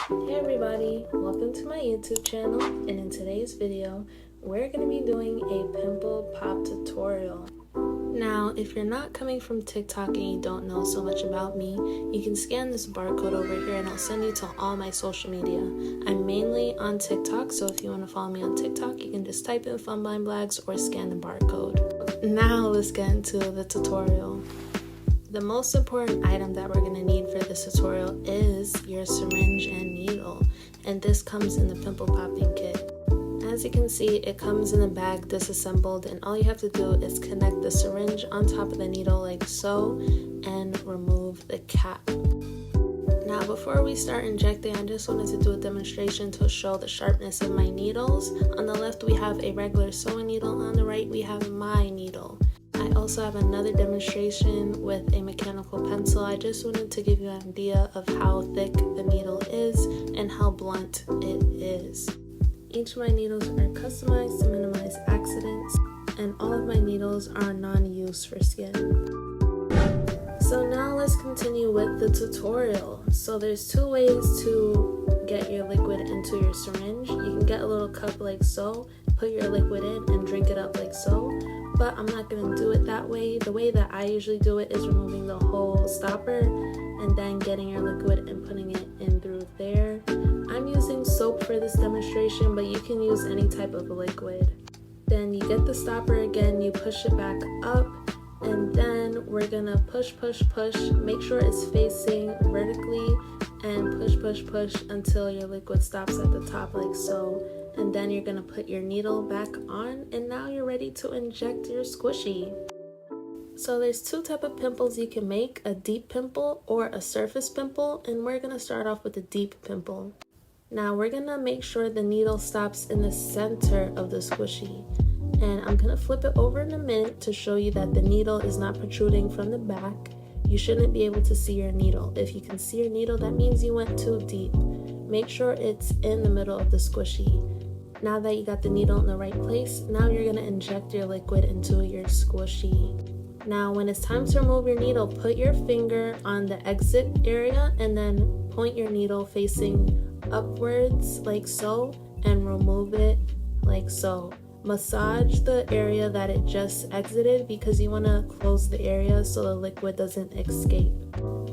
Hey everybody, welcome to my YouTube channel, and in today's video we're going to be doing a pimple pop tutorial. Now if you're not coming from TikTok and you don't know so much about me, you can scan this barcode over here and I'll send you to all my social media. I'm mainly on TikTok, so if you want to follow me on TikTok you can just type in Funblind Blags or scan the barcode. Now let's get into the tutorial. The most important item that we're going to need for this tutorial is your syringe and needle, and this comes in the pimple popping kit. As you can see, it comes in a bag disassembled, and all you have to do is connect the syringe on top of the needle like so and remove the cap. Now before we start injecting, I just wanted to do a demonstration to show the sharpness of my needles. On the left we have a regular sewing needle, on the right we have my needle. I also have another demonstration with a mechanical pencil. I just wanted to give you an idea of how thick the needle is and how blunt it is. Each of my needles are customized to minimize accidents, and all of my needles are non-use for skin. So now let's continue with the tutorial. So there's two ways to get your liquid into your syringe. You can get a little cup like so, put your liquid in and drink it up like so. But I'm not going to do it that way. The way that I usually do it is removing the whole stopper and then getting your liquid and putting it in through there. I'm using soap for this demonstration, but you can use any type of liquid. Then you get the stopper again, you push it back up, and then we're going to push, make sure it's facing vertically, and push until your liquid stops at the top like so. And then you're going to put your needle back on, and now you're ready to inject your squishy. So there's two types of pimples you can make, a deep pimple or a surface pimple, and we're going to start off with a deep pimple. Now we're going to make sure the needle stops in the center of the squishy, and I'm going to flip it over in a minute to show you that the needle is not protruding from the back. You shouldn't be able to see your needle. If you can see your needle, that means you went too deep. Make sure it's in the middle of the squishy. Now that you got the needle in the right place, now you're going to inject your liquid into your squishy. Now when it's time to remove your needle, put your finger on the exit area and then point your needle facing upwards like so and remove it like so. Massage the area that it just exited because you want to close the area so the liquid doesn't escape.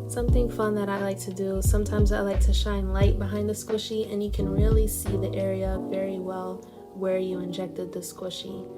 Something fun that I like to do, sometimes I like to shine light behind the squishy and you can really see the area very well where you injected the squishy.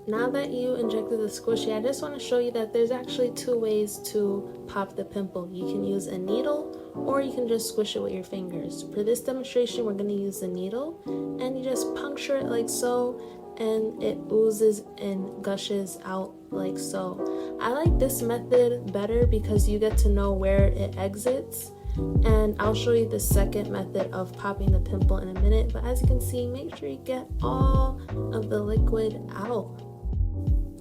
Now that you injected the squishy, I just want to show you that there's actually two ways to pop the pimple. You can use a needle or you can just squish it with your fingers. For this demonstration, we're going to use the needle, and you just puncture it like so, and it oozes and gushes out like so. I like this method better because you get to know where it exits, and I'll show you the second method of popping the pimple in a minute. But as you can see, make sure you get all of the liquid out.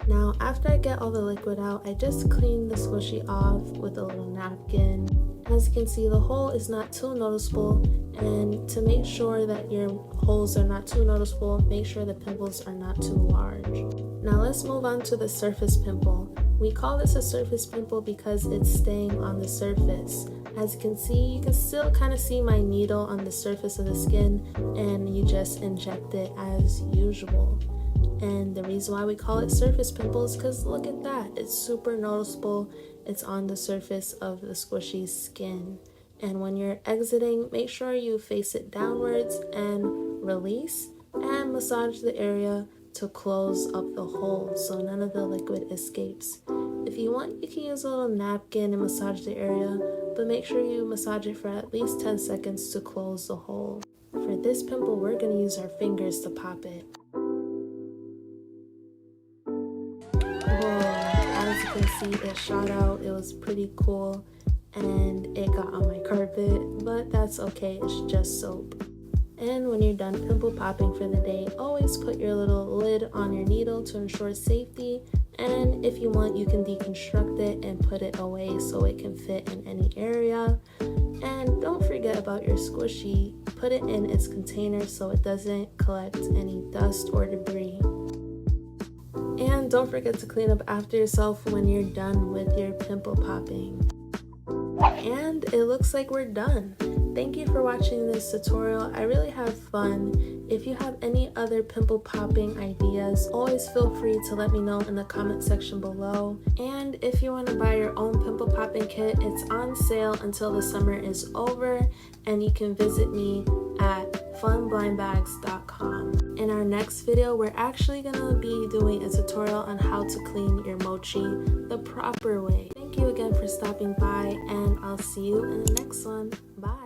Now after I get all the liquid out, I just clean the squishy off with a little napkin. As you can see, the hole is not too noticeable, and to make sure that your holes are not too noticeable, make sure the pimples are not too large. Now let's move on to the surface pimple. We call this a surface pimple because it's staying on the surface. As you can see, you can still kind of see my needle on the surface of the skin, and you just inject it as usual. And the reason why we call it surface pimple is because look at that, it's super noticeable. It's on the surface of the squishy skin. And when you're exiting, make sure you face it downwards and release and massage the area to close up the hole so none of the liquid escapes. If you want, you can use a little napkin and massage the area, but make sure you massage it for at least 10 seconds to close the hole. For this pimple, we're going to use our fingers to pop it. As you can see, it shot out. It was pretty cool, and it got on my carpet, but that's okay, it's just soap. And when you're done pimple popping for the day, always put your little lid on your needle to ensure safety, and if you want, you can deconstruct it and put it away so it can fit in any area. And don't forget about your squishy. Put it in its container so it doesn't collect any dust or debris. And don't forget to clean up after yourself when you're done with your pimple popping. And it looks like we're done. Thank you for watching this tutorial. I really have fun. If you have any other pimple popping ideas, always feel free to let me know in the comment section below. And if you want to buy your own pimple popping kit, it's on sale until the summer is over, and you can visit me at funblindbags.com. In our next video, we're actually gonna be doing a tutorial on how to clean your mochi the proper way. Thank you again for stopping by, and I'll see you in the next one. Bye.